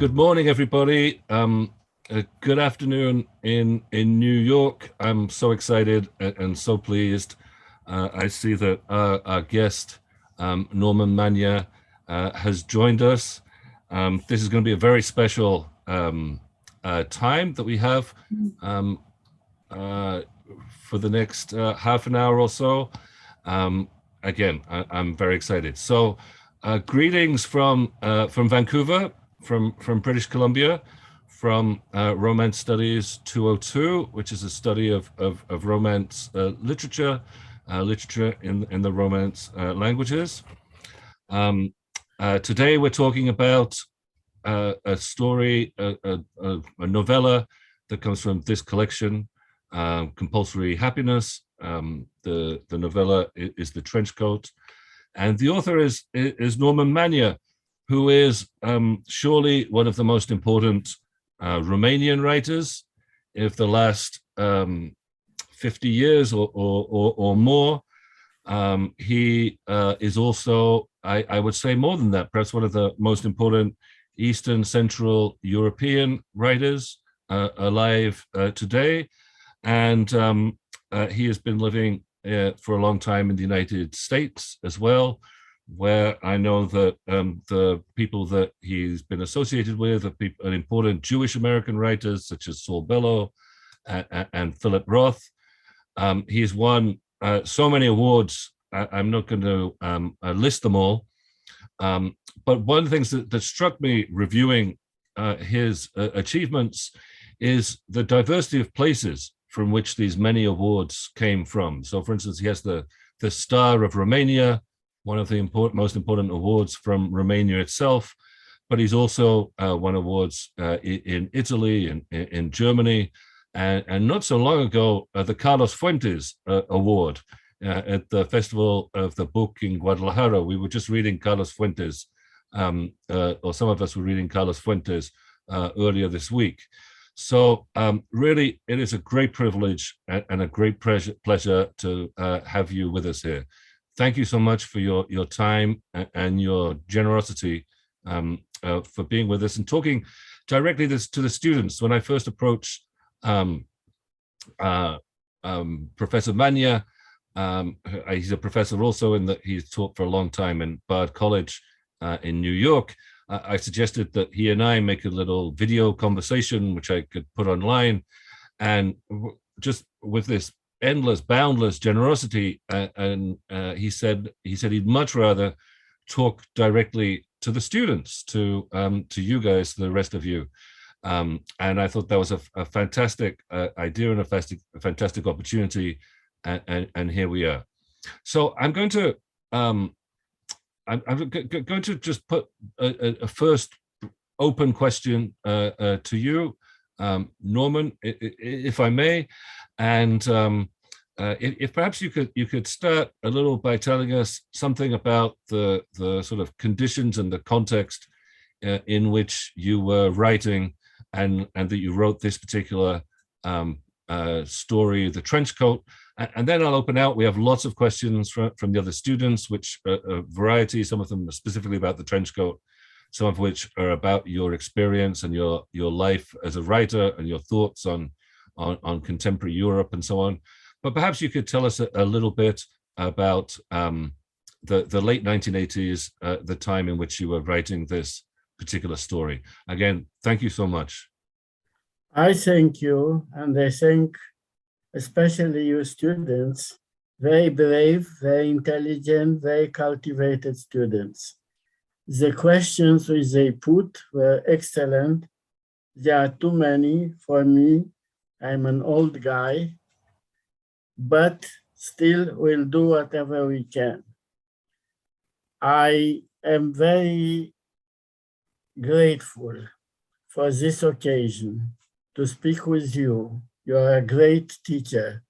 Good morning, everybody. Good afternoon in New York. I'm so excited and so pleased. I see that our guest, Norman Manea, has joined us. This is going to be a very special time that we have for the next half an hour or so. Again, I'm very excited. So, greetings from Vancouver, from British Columbia, from Romance Studies 202, which is a study of Romance literature in the Romance languages. Today we're talking about a story, a novella that comes from this collection, Compulsory Happiness. The novella is The Trench Coat, and the author is Norman Manea, who is surely one of the most important Romanian writers of the last 50 years or more. He is also, I would say more than that, perhaps one of the most important Eastern Central European writers alive today. And he has been living for a long time in the United States as well, where I know that the people that he's been associated with are important Jewish American writers such as Saul Bellow and Philip Roth. He's won so many awards. I'm not going to list them all. But one of the things that struck me reviewing his achievements is the diversity of places from which these many awards came from. So, for instance, he has the Star of Romania, one of the most important awards from Romania itself, but he's also won awards in Italy and in Germany, and not so long ago, the Carlos Fuentes Award at the Festival of the Book in Guadalajara. We were just reading Carlos Fuentes, or some of us were reading Carlos Fuentes earlier this week. So really, it is a great privilege and a great pleasure to have you with us here. Thank you so much for your time and your generosity for being with us and talking directly to the students. When I first approached Professor Manea, he's a professor also in that he's taught for a long time in Bard College in New York. I suggested that he and I make a little video conversation, which I could put online, and just with this endless, boundless generosity. And he said he'd much rather talk directly to the students, to you guys, to the rest of you. And I thought that was a fantastic idea and a fantastic opportunity. And here we are. So I'm going to just put a first open question to you, Norman, if I may, and if perhaps you could start a little by telling us something about the sort of conditions and the context in which you were writing, and that you wrote this particular story, The Trench Coat. And then I'll open out. We have lots of questions from the other students, which a variety, some of them are specifically about the trench coat, some of which are about your experience and your life as a writer and your thoughts on contemporary Europe and so on. But perhaps you could tell us a little bit about the late 1980s, the time in which you were writing this particular story. Again, thank you so much. I thank you, and I thank especially you students, very brave, very intelligent, very cultivated students. The questions which they put were excellent. There are too many for me. I'm an old guy, but still we'll do whatever we can. I am very grateful for this occasion to speak with you. You are a great teacher.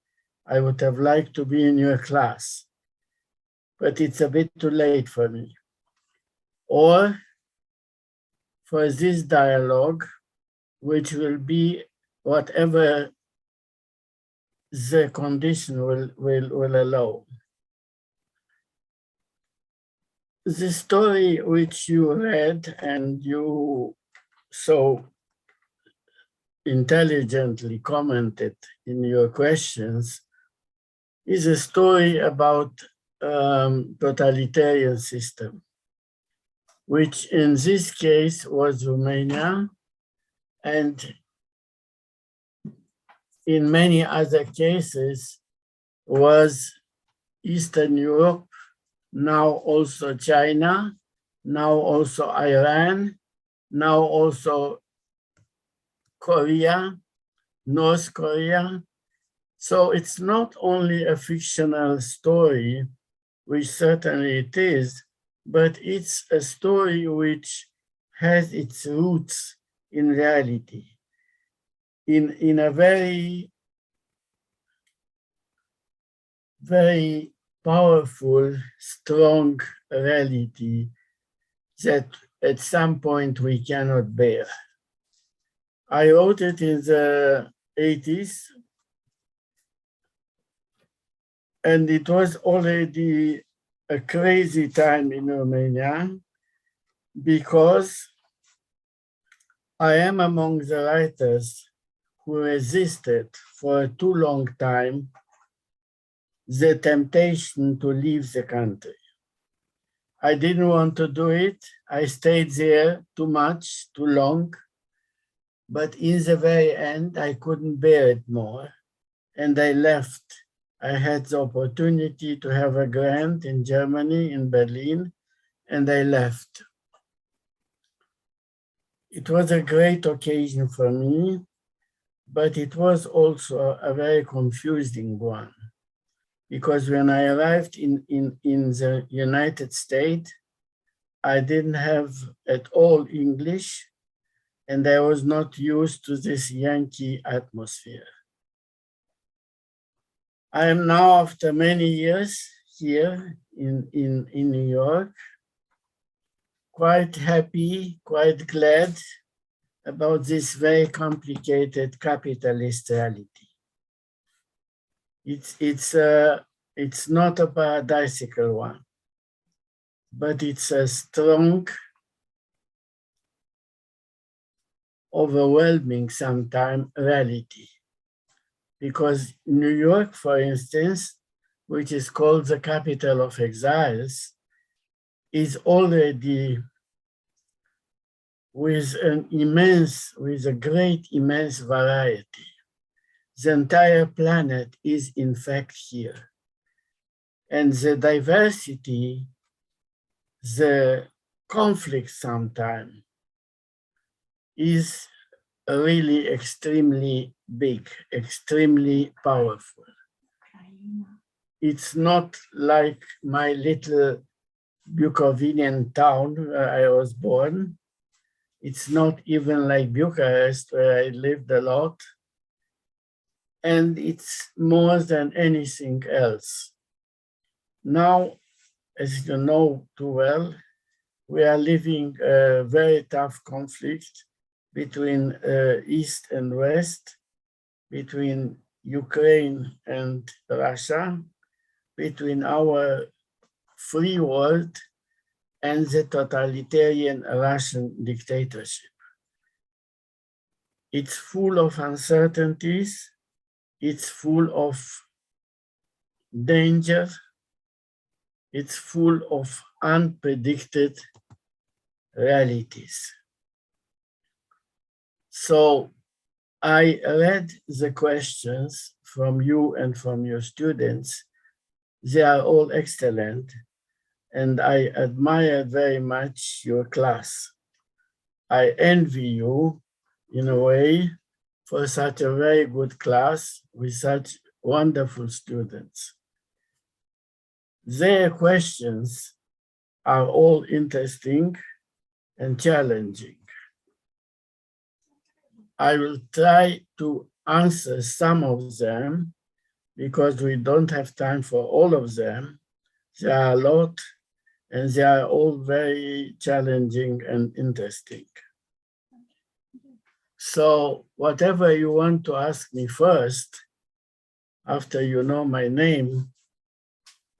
I would have liked to be in your class, but it's a bit too late for me. Or for this dialogue, which will be whatever the condition will allow. The story which you read and you so intelligently commented in your questions is a story about totalitarian system, which in this case was Romania, and in many other cases was Eastern Europe, now also China, now also Iran, now also Korea, North Korea. So it's not only a fictional story, which certainly it is, but it's a story which has its roots in reality, in a very, very powerful, strong reality that at some point we cannot bear. I wrote it in the 80s, and it was already a crazy time in Romania because I am among the writers who resisted for a too long time the temptation to leave the country. I didn't want to do it. I stayed there too much, too long. But in the very end, I couldn't bear it more. And I left. I had the opportunity to have a grant in Germany, in Berlin, and I left. It was a great occasion for me, but it was also a very confusing one. Because when I arrived in the United States, I didn't have at all English, and I was not used to this Yankee atmosphere. I am now, after many years here in New York, quite happy, quite glad about this very complicated capitalist reality. It's not a paradisical one, but it's a strong, overwhelming sometimes reality. Because New York, for instance, which is called the capital of exiles, is already with a great, immense variety. The entire planet is in fact here. And the diversity, the conflict sometimes is really extremely big, extremely powerful. It's not like my little Bukovinian town where I was born. It's not even like Bucharest, where I lived a lot. And it's more than anything else. Now, as you know too well, we are living a very tough conflict between East and West, between Ukraine and Russia, between our free world and the totalitarian Russian dictatorship. It's full of uncertainties, it's full of danger, it's full of unpredicted realities. So I read the questions from you and from your students. They are all excellent, and I admire very much your class. I envy you, in a way, for such a very good class with such wonderful students. Their questions are all interesting and challenging. I will try to answer some of them because we don't have time for all of them. There are a lot, and they are all very challenging and interesting. So whatever you want to ask me first, after you know my name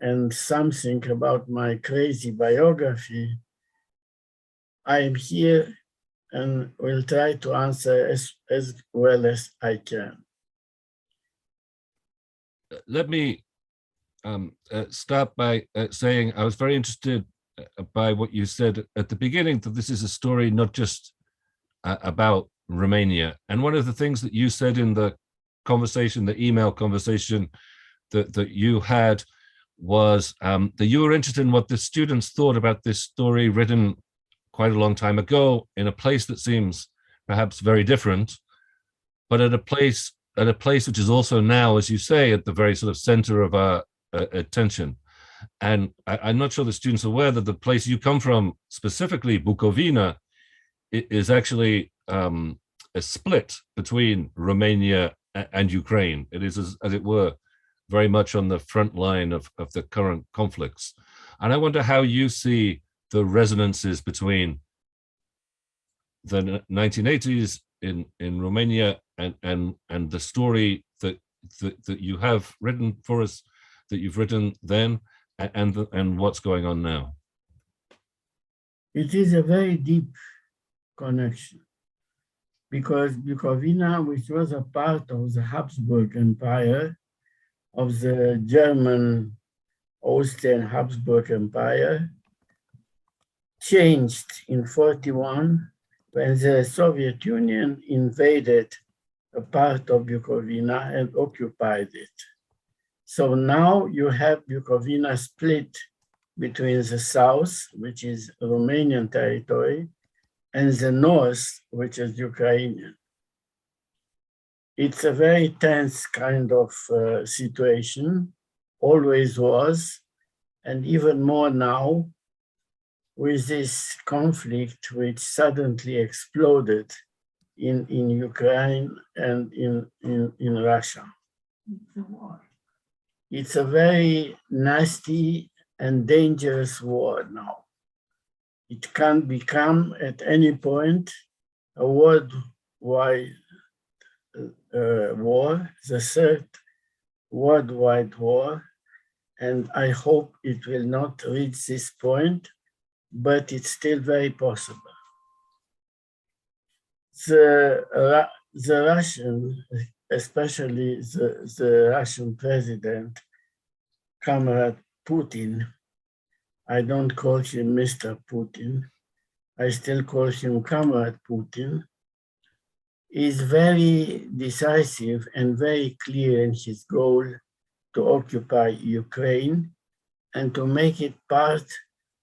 and something about my crazy biography, I am here and will try to answer as well as I can. Let me start by saying I was very interested by what you said at the beginning, that this is a story not just about Romania. And one of the things that you said in the conversation, the email conversation that you had, was that you were interested in what the students thought about this story written quite a long time ago in a place that seems perhaps very different, but at a place which is also now, as you say, at the very sort of center of our attention. And I'm not sure the students are aware that the place you come from, specifically Bukovina, is actually a split between Romania and Ukraine. It is, as it were, very much on the front line of the current conflicts. And I wonder how you see the resonances between the 1980s in Romania and the story that you have written for us, that you've written then, and what's going on now. It is a very deep connection, because Bukovina, which was a part of the Habsburg Empire, of the German Austrian Habsburg Empire, changed in 1941 when the Soviet Union invaded a part of Bukovina and occupied it. So now you have Bukovina split between the south, which is Romanian territory, and the north, which is Ukrainian. It's a very tense kind of situation, always was, and even more now, with this conflict which suddenly exploded in Ukraine and in Russia. It's a very nasty and dangerous war now. It can become at any point a worldwide war, the third worldwide war, and I hope it will not reach this point, but it's still very possible. The Russian, especially the Russian president, Comrade Putin, I don't call him Mr. Putin, I still call him Comrade Putin, is very decisive and very clear in his goal to occupy Ukraine and to make it part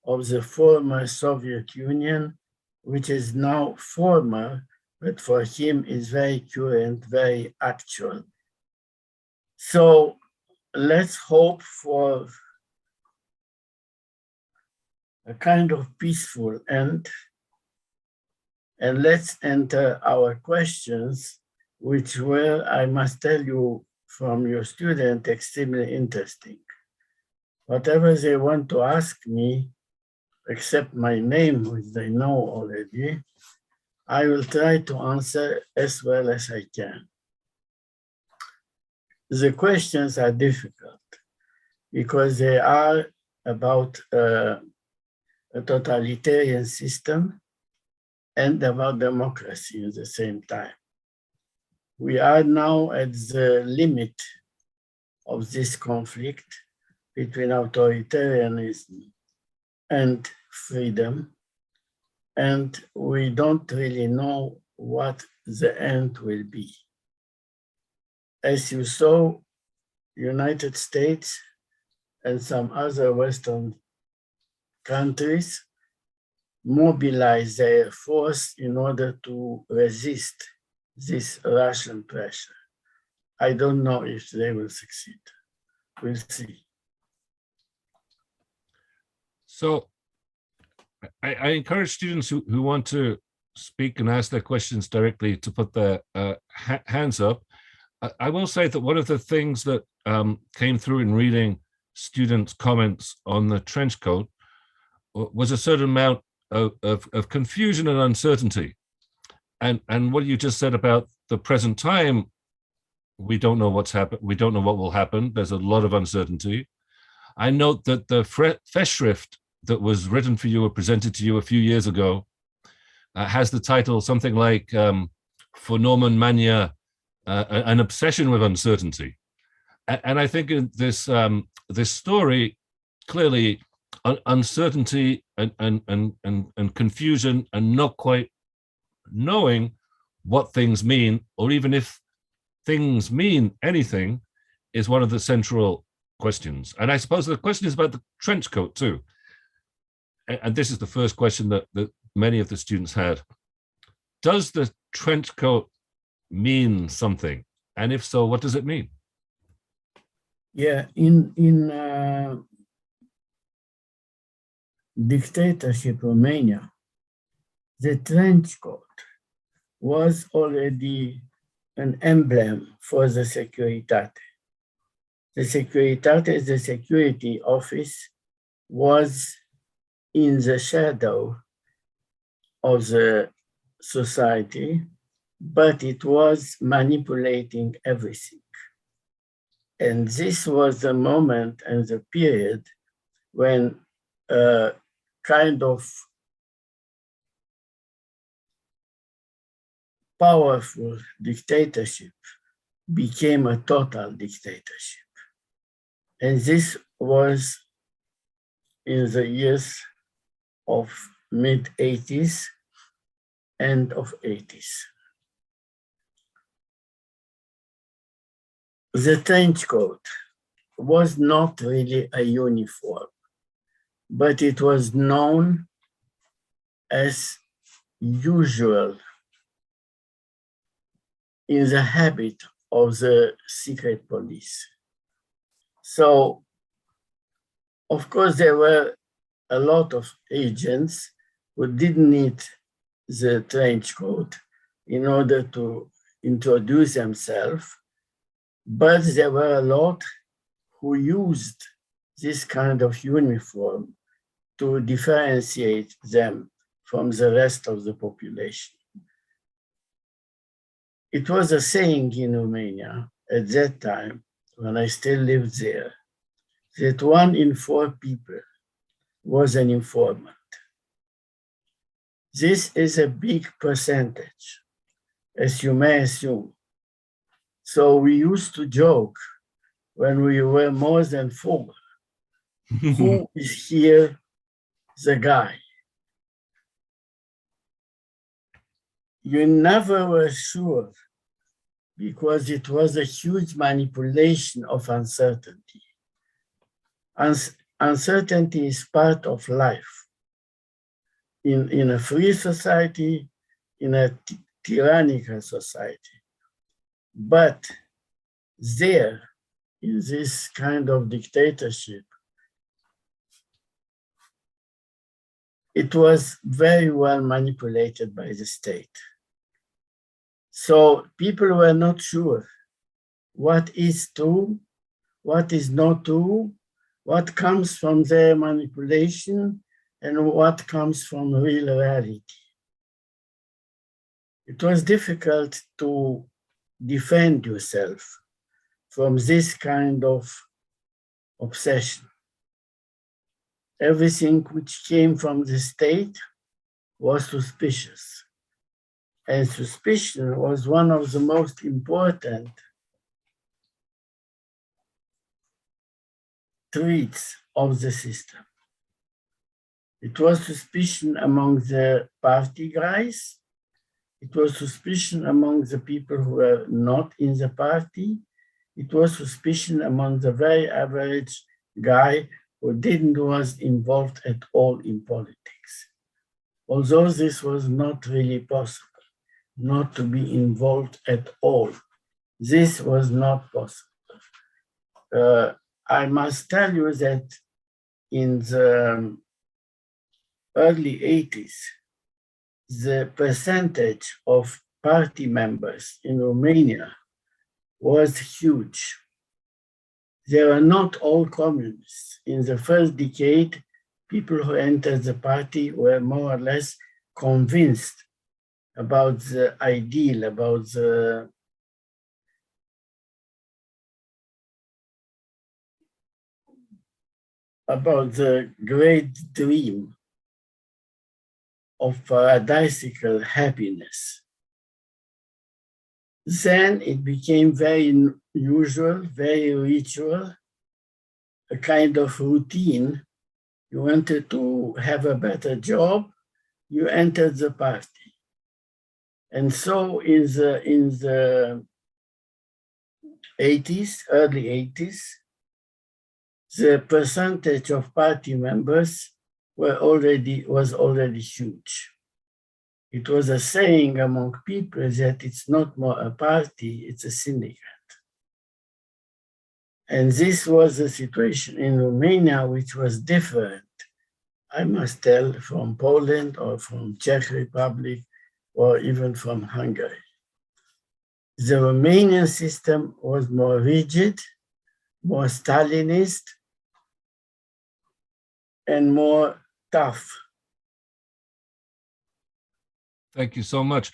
of the former Soviet Union, which is now former, but for him is very current, very actual. So let's hope for a kind of peaceful end, and let's enter our questions, which were, I must tell you from your student, extremely interesting. Whatever they want to ask me, except my name, which they know already, I will try to answer as well as I can. The questions are difficult because they are about a totalitarian system and about democracy at the same time. We are now at the limit of this conflict between authoritarianism and freedom, and we don't really know what the end will be. As you saw, United States and some other Western countries mobilize their force in order to resist this Russian pressure. I don't know if they will succeed. We'll see. So I encourage students who want to speak and ask their questions directly to put their hands up. I will say that one of the things that came through in reading students' comments on the trench coat was a certain amount of confusion and uncertainty. And what you just said about the present time, we don't know what's happened. We don't know what will happen. There's a lot of uncertainty. I note that the Festschrift that was written for you or presented to you a few years ago has the title something like for Norman Manea, an obsession with uncertainty. And I think in this this story, clearly uncertainty and confusion and not quite knowing what things mean, or even if things mean anything, is one of the central questions. And I suppose the question is about the trench coat too. And this is the first question that many of the students had. Does the trench coat mean something? And if so, what does it mean? Yeah, in dictatorship Romania, the trench coat was already an emblem for the Securitate. The Securitate, the security office, was in the shadow of the society, but it was manipulating everything. And this was the moment and the period when a kind of powerful dictatorship became a total dictatorship. And this was in the years of mid-80s, end of 80s. The trench coat was not really a uniform, but it was known as usual in the habit of the secret police. So, of course, there were a lot of agents who didn't need the trench coat in order to introduce themselves, but there were a lot who used this kind of uniform to differentiate them from the rest of the population. It was a saying in Romania at that time, when I still lived there, that 1 in 4 people was an informant. This is a big percentage, as you may assume. So we used to joke when we were more than 4, who is here the guy? You never were sure because it was a huge manipulation of uncertainty. Uncertainty is part of life. In a free society, in a tyrannical society. But there, in this kind of dictatorship, it was very well manipulated by the state. So people were not sure what is true, what is not true, what comes from their manipulation, and what comes from real reality. It was difficult to defend yourself from this kind of obsession. Everything which came from the state was suspicious. And suspicion was one of the most important traits of the system. It was suspicion among the party guys. It was suspicion among the people who were not in the party. It was suspicion among the very average guy who was involved at all in politics. Although this was not really possible, not to be involved at all. This was not possible. I must tell you that in the early 80s, the percentage of party members in Romania was huge. They were not all communists. In the first decade, people who entered the party were more or less convinced about the ideal, about the great dream of paradisical happiness. Then it became very usual, very ritual, a kind of routine. You wanted to have a better job, you entered the party. And so in the 80s, early 80s, the percentage of party members was already huge. It was a saying among people that it's not more a party, it's a syndicate. And this was the situation in Romania, which was different, I must tell, from Poland or from Czech Republic or even from Hungary. The Romanian system was more rigid, more Stalinist, and more tough. Thank you so much.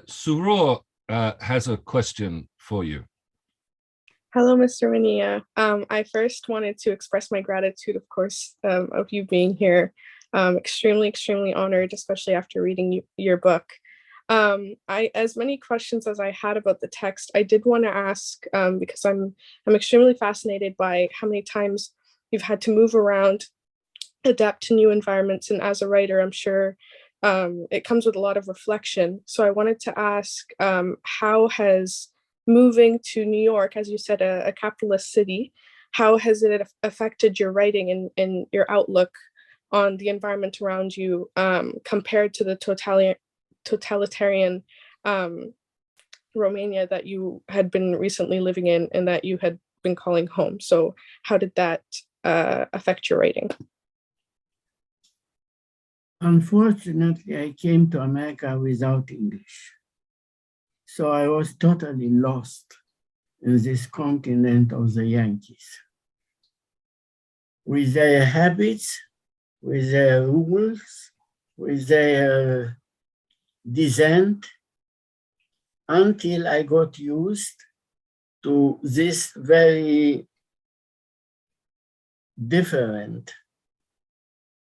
Suror has a question for you. Hello, Mr. Manea. I first wanted to express my gratitude, of course, of you being here. Extremely, extremely honored, especially after reading your book. As many questions as I had about the text, I did want to ask, because I'm extremely fascinated by how many times you've had to move around, adapt to new environments, and as a writer, I'm sure it comes with a lot of reflection. So I wanted to ask, how has moving to New York, as you said, a capitalist city, how has it affected your writing and your outlook on the environment around you, compared to the totalitarian Romania that you had been recently living in and that you had been calling home? So how did that affect your writing? Unfortunately, I came to America without English. So I was totally lost in this continent of the Yankees, with their habits, with their rules, with their dissent, until I got used to this very different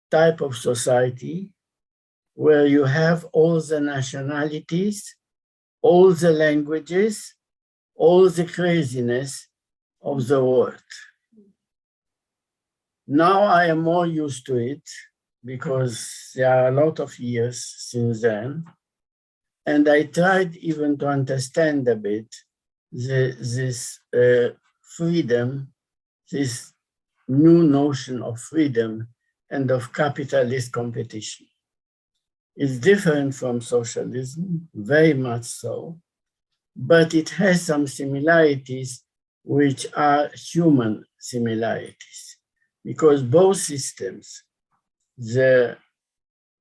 type of society where you have all the nationalities, all the languages, all the craziness of the world. Now I am more used to it because there are a lot of years since then. And I tried even to understand a bit this freedom, this new notion of freedom and of capitalist competition. It's different from socialism, very much so, but it has some similarities which are human similarities, because both systems, the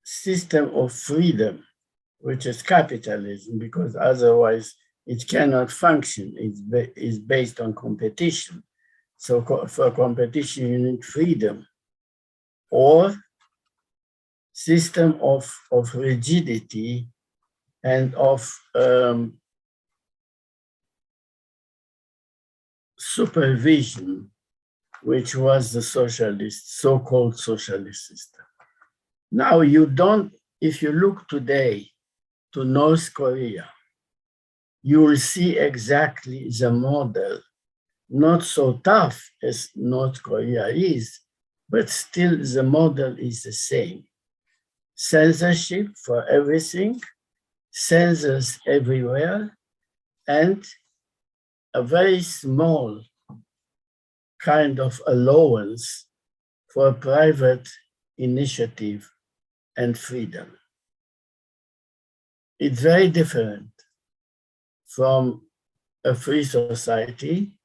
system of freedom, which is capitalism, because otherwise it cannot function, it's based on competition. So for competition, you need freedom, or system of rigidity and of supervision, which was the socialist, so-called socialist system. Now if you look today to North Korea, you will see exactly the model, not so tough as North Korea is, but still the model is the same. Censorship for everything, censors everywhere, and a very small kind of allowance for private initiative and freedom. It's very different from a free society,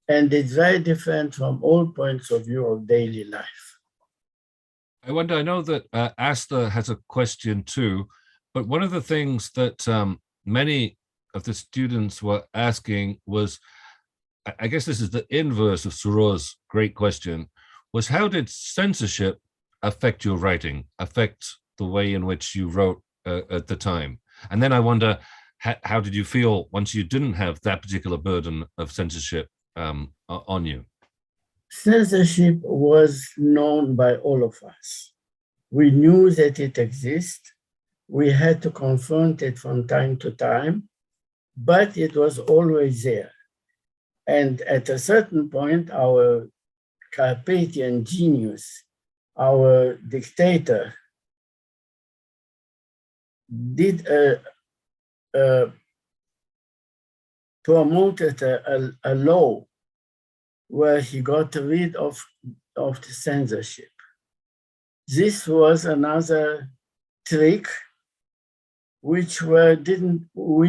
and it's very different from all points of view of daily life. I wonder, I know that Asta has a question too, but one of the things that many of the students were asking was, I guess this is the inverse of Suror's great question, was how did censorship affect your writing, affect the way in which you wrote at the time? And then I wonder, how did you feel once you didn't have that particular burden of censorship on you? Censorship was known by all of us. We knew that it exists, We had to confront it from time to time, but it was always there. And at a certain point, our Carpathian genius, our dictator, did promoted a law where he got rid of the censorship. This was another trick which we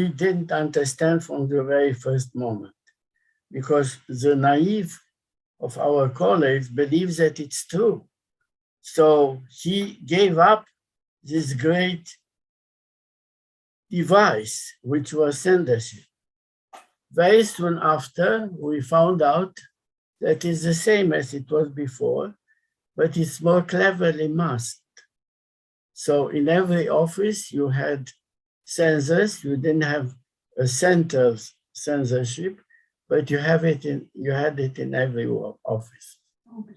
didn't understand from the very first moment, because the naive of our colleagues believes that it's true. So he gave up this great device, which was censorship. Very soon after, we found out that it's the same as it was before, but it's more cleverly masked. So in every office, you had censors. You didn't have a central censorship, but you had it in every office. Okay.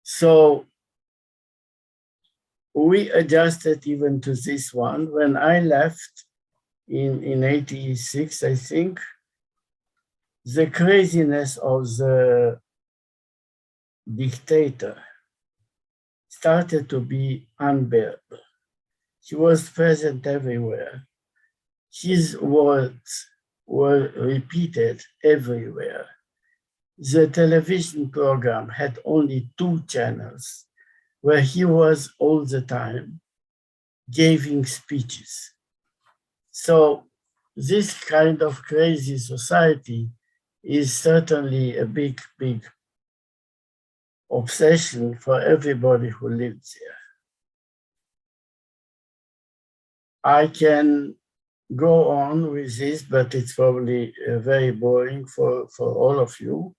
So we adjusted even to this one. When I left in 86, I think, the craziness of the dictator started to be unbearable. He was present everywhere. His words were repeated everywhere. The television program had only 2 channels where he was all the time giving speeches. So this kind of crazy society is certainly a big, big obsession for everybody who lives here. I can go on with this, but it's probably very boring for all of you.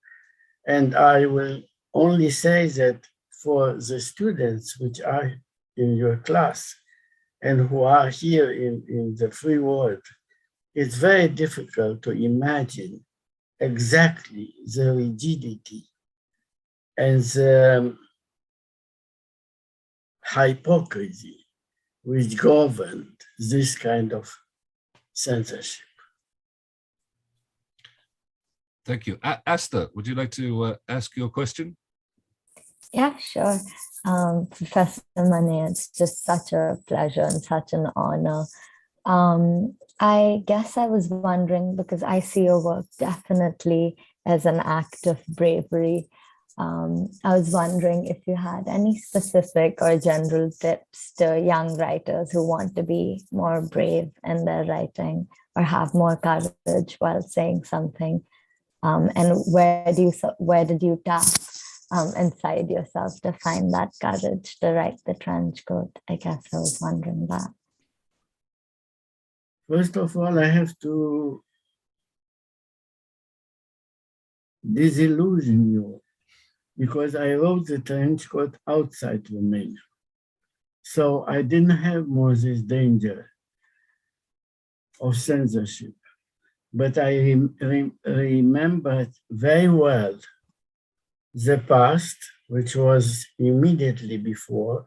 And I will only say that for the students which are in your class and who are here in the free world, it's very difficult to imagine exactly the rigidity and the hypocrisy which governed this kind of censorship. Thank you. Asta, would you like to ask your question? Yeah, sure. Professor Manea, it's just such a pleasure and such an honor. I guess I was wondering, because I see your work definitely as an act of bravery. I was wondering if you had any specific or general tips to young writers who want to be more brave in their writing or have more courage while saying something. And where did you tap inside yourself to find that courage to write the trench coat? I guess I was wondering that. First of all, I have to disillusion you, because I wrote the trench coat outside Romania. So I didn't have more this danger of censorship. But I remembered very well the past, which was immediately before.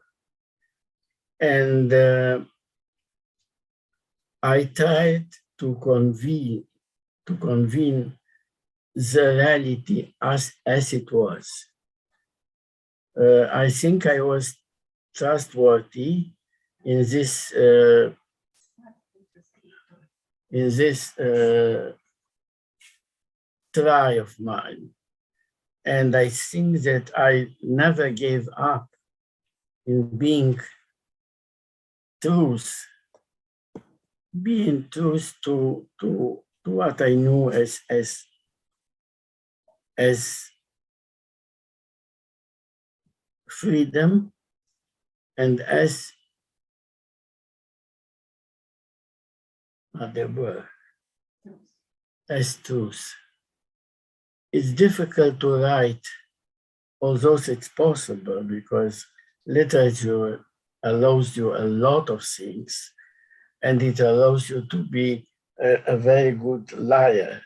And I tried to convene the reality as it was. I think I was trustworthy in this try of mine. And I think that I never gave up in being truth to what I knew as freedom and as truth. It's difficult to write, although it's possible, because literature allows you a lot of things, and it allows you to be a very good liar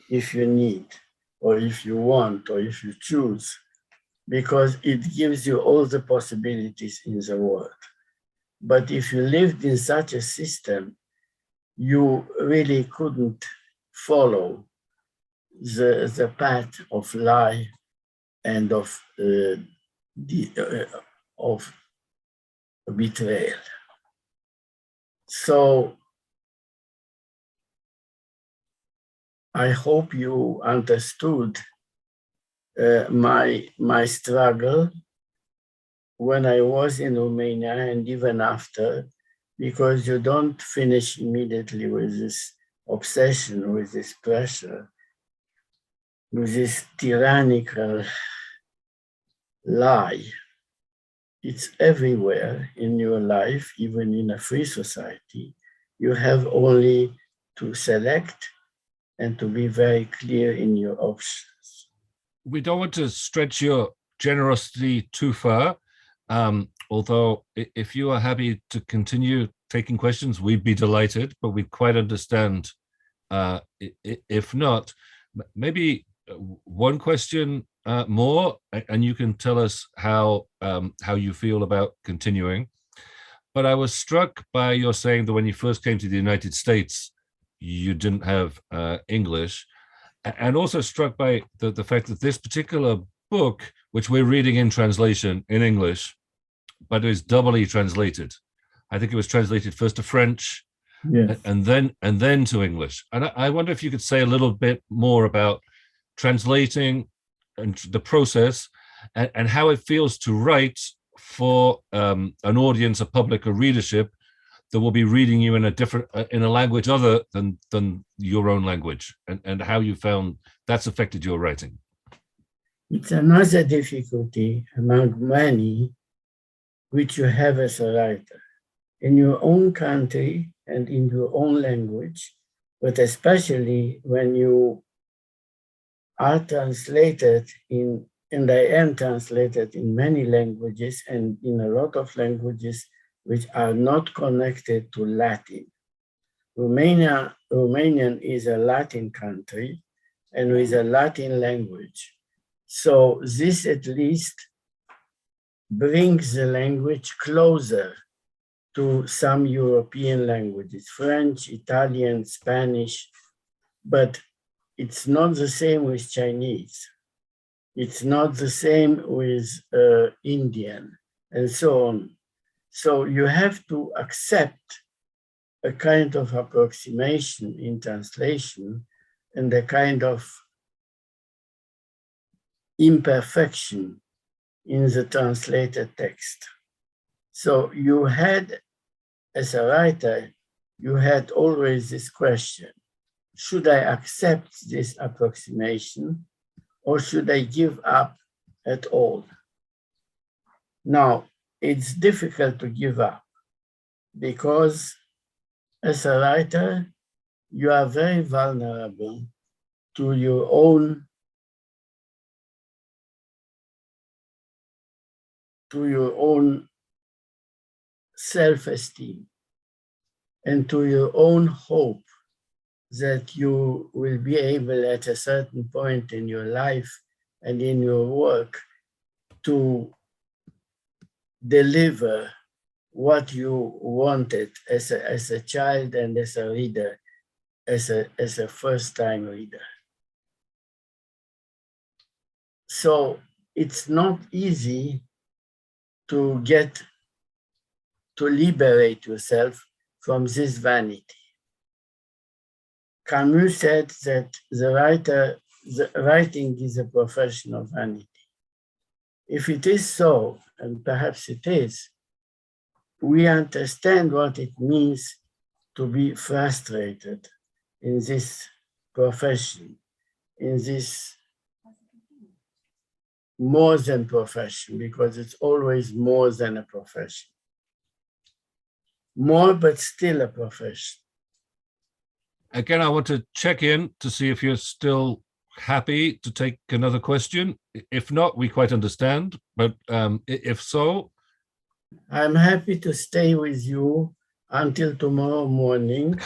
if you need, or if you want, or if you choose, because it gives you all the possibilities in the world. But if you lived in such a system, you really couldn't follow the path of lie and of betrayal. So I hope you understood my struggle when I was in Romania and even after, because you don't finish immediately with this obsession, with this pressure, with this tyrannical lie. It's everywhere in your life, even in a free society. You have only to select and to be very clear in your options. We don't want to stretch your generosity too far. Although if you are happy to continue taking questions, we'd be delighted, but we quite understand if not. Maybe one question more, and you can tell us how you feel about continuing. But I was struck by your saying that when you first came to the United States, you didn't have English, and also struck by the fact that this particular book, which we're reading in translation in English, but is doubly translated. I think it was translated first to French, yes, and then to English. And I wonder if you could say a little bit more about translating and the process, and how it feels to write for an audience, a public, a readership that will be reading you in a language other than your own language, and how you found that's affected your writing. It's another difficulty among many which you have as a writer in your own country and in your own language, but especially when you are translated and I am translated in many languages and in a lot of languages which are not connected to Latin. Romanian is a Latin country and with a Latin language. So this at least brings the language closer to some European languages, French, Italian, Spanish, but it's not the same with Chinese. It's not the same with Indian and so on. So you have to accept a kind of approximation in translation and a kind of imperfection in the translated text. So you had, as a writer, you had always this question: should I accept this approximation or should I give up at all? Now, it's difficult to give up because as a writer, you are very vulnerable to your own self-esteem and to your own hope that you will be able at a certain point in your life and in your work to deliver what you wanted as a child and as a reader, as a first-time reader. So it's not easy to liberate yourself from this vanity. Camus said that the writing is a profession of vanity. If it is so, and perhaps it is, we understand what it means to be frustrated in this profession, in this more than profession, because it's always more than a profession. More, but still a profession. Again, I want to check in to see if you're still happy to take another question. If not, we quite understand, but if so. I'm happy to stay with you until tomorrow morning,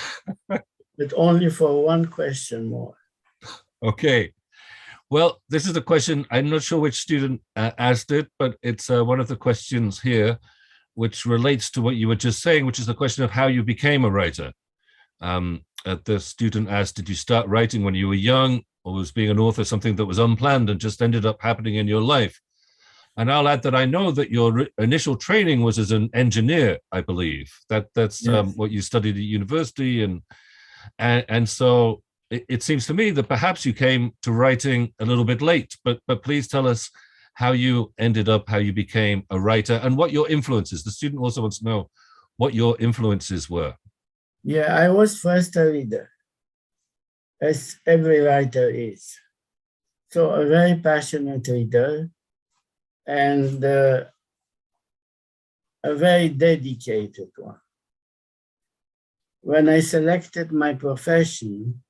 but only for one question more. Okay. Well, this is a question, I'm not sure which student asked it, but it's one of the questions here, which relates to what you were just saying, which is the question of how you became a writer. The student asked, did you start writing when you were young, or was being an author something that was unplanned and just ended up happening in your life? And I'll add that I know that your initial training was as an engineer, I believe. That's yes. What you studied at university. And so it seems to me that perhaps you came to writing a little bit late, but please tell us how you ended up, how you became a writer, and what your influences. The student also wants to know what your influences were. Yeah, I was first a reader, as every writer is. So a very passionate reader, and a very dedicated one. When I selected my profession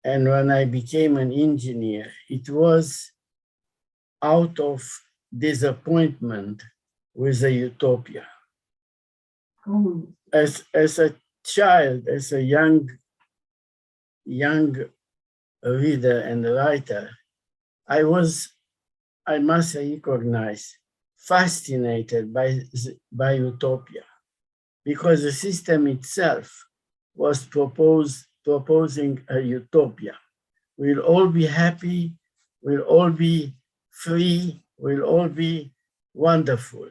and when I became an engineer, it was out of disappointment with a utopia. As a child, as a young reader and writer, I must recognize, fascinated by utopia, because the system itself was proposing a utopia. We'll all be happy, we'll all be free, we'll all be wonderful.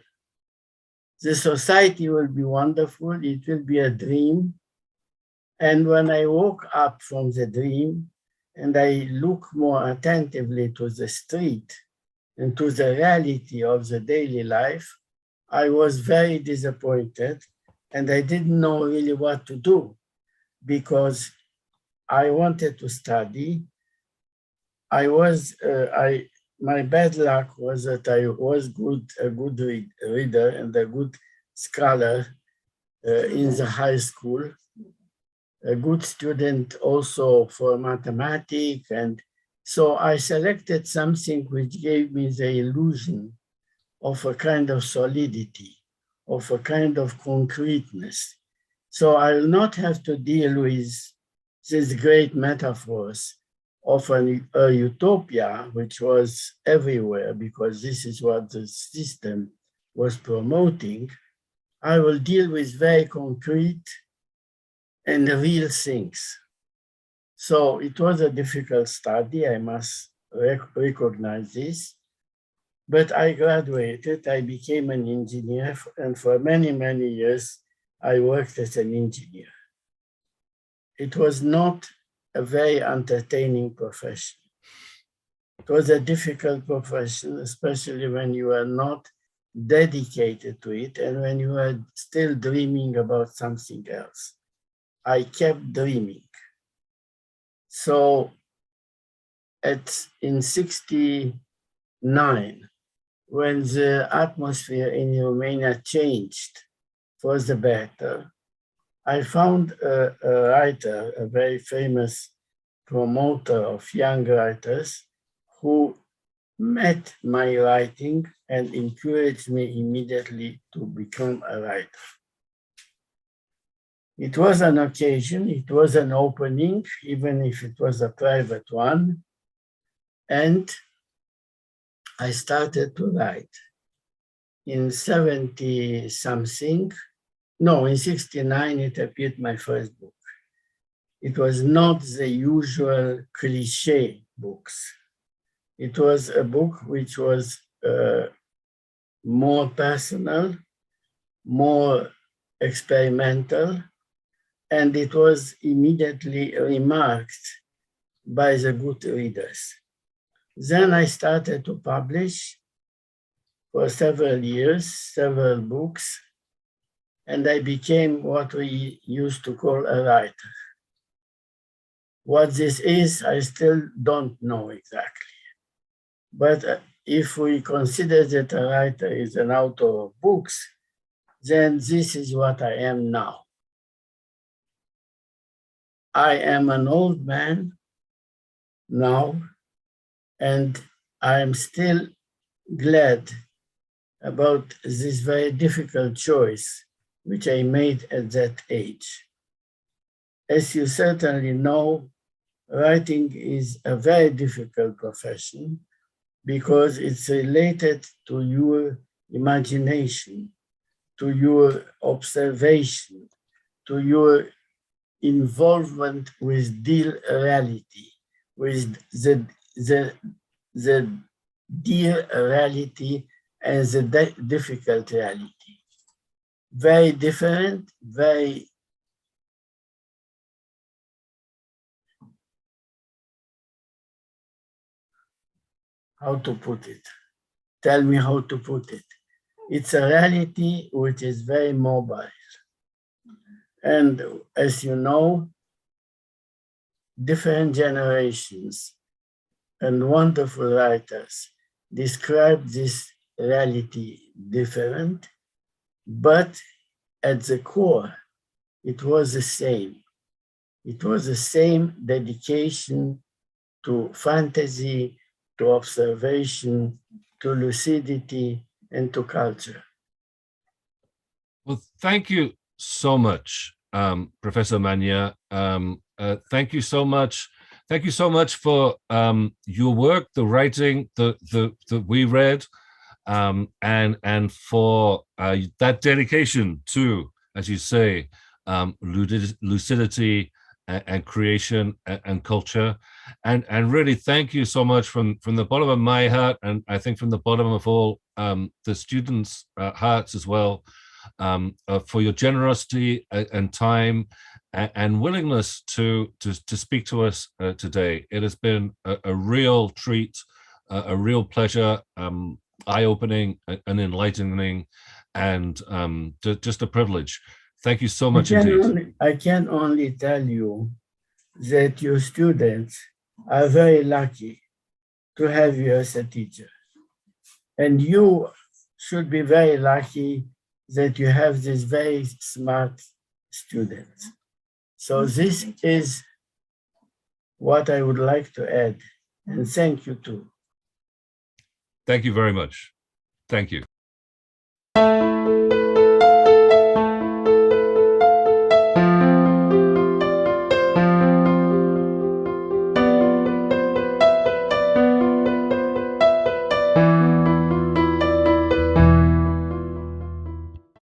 The society will be wonderful, it will be a dream. And when I woke up from the dream and I look more attentively to the street and to the reality of the daily life, I was very disappointed and I didn't know really what to do, because I wanted to study. My bad luck was that I was a good reader and a good scholar in the high school, a good student also for mathematics. And so I selected something which gave me the illusion of a kind of solidity, of a kind of concreteness. So I will not have to deal with these great metaphors of a utopia, which was everywhere, because this is what the system was promoting. I will deal with very concrete and real things. So it was a difficult study, I must recognize this. But I graduated, I became an engineer, and for many, many years, I worked as an engineer. It was not a very entertaining profession. It was a difficult profession, especially when you are not dedicated to it and when you are still dreaming about something else. I kept dreaming. So in 1969, when the atmosphere in Romania changed for the better, I found a writer, a very famous promoter of young writers, who met my writing and encouraged me immediately to become a writer. It was an occasion, it was an opening, even if it was a private one, and I started to write. In 70-something, no, in 69, it appeared my first book. It was not the usual cliché books. It was a book which was more personal, more experimental, and it was immediately remarked by the good readers. Then I started to publish for several years, several books, and I became what we used to call a writer. What this is, I still don't know exactly. But if we consider that a writer is an author of books, then this is what I am now. I am an old man now, and I am still glad about this very difficult choice which I made at that age. As you certainly know, writing is a very difficult profession because it's related to your imagination, to your observation, to your involvement with dear reality, with the dear reality and the difficult reality. Very different, very how to put it. Tell me how to put it. It's a reality which is very mobile. And as you know, different generations and wonderful writers describe this reality different, but at the core, it was the same. It was the same dedication to fantasy, to observation, to lucidity, and to culture. Well, thank you so much, Professor Manea. Thank you so much. Thank you so much for your work, the writing that we read, and for that dedication to, as you say, lucidity and creation and culture, and really thank you so much from the bottom of my heart, and I think from the bottom of all the students' hearts as well, for your generosity and time and willingness to speak to us today. It has been a real treat, a real pleasure, eye-opening and enlightening, and just a privilege. Thank you so much indeed. I can only tell you that your students are very lucky to have you as a teacher. And you should be very lucky that you have these very smart students. So this is what I would like to add. And thank you too. Thank you very much. Thank you.